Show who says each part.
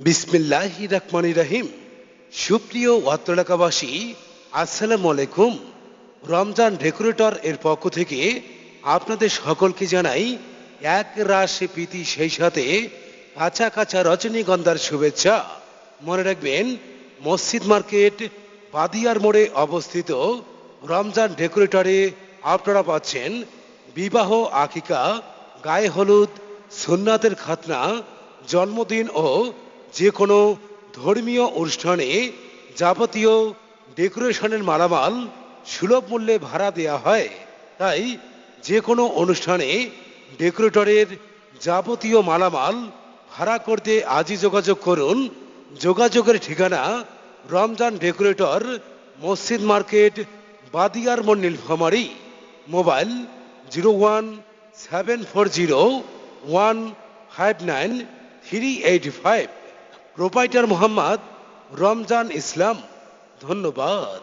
Speaker 1: বিসমিল্লাহির রহমানির রহিম। সুপ্রিয় অত্র এলাকাবাসী, আসসালামু আলাইকুম। রমজান ডেকোরেটর এর পক্ষ থেকে আপনাদের সকলকে জানাই এক রাশি প্রীতি, সেই সাথে কাঁচা কাঁচা রজনীগন্ধার শুভেচ্ছা। মনে রাখবেন, মসজিদ মার্কেট বাদিয়ার মোড়ে অবস্থিত রমজান ডেকোরেটরে আপনারা পাচ্ছেন বিবাহ, আকিকা, গায়ে হলুদ, সুন্নাতের খাতনা, জন্মদিন ও যে কোনো ধর্মীয় অনুষ্ঠানে যাবতীয় ডেকোরেশনের মালামাল সুলভ মূল্যে ভাড়া দেওয়া হয়। তাই যে কোনো অনুষ্ঠানে ডেকোরেটরের যাবতীয় মালামাল ভাড়া করতে আজই যোগাযোগ করুন। যোগাযোগের ঠিকানা: রমজান ডেকোরেটর, মসজিদ মার্কেট, বাদিয়ার মোড়, নীলফামারী। মোবাইল 01740159 385। প্রোপাইটার মোহাম্মদ রমজান ইসলাম। ধন্যবাদ।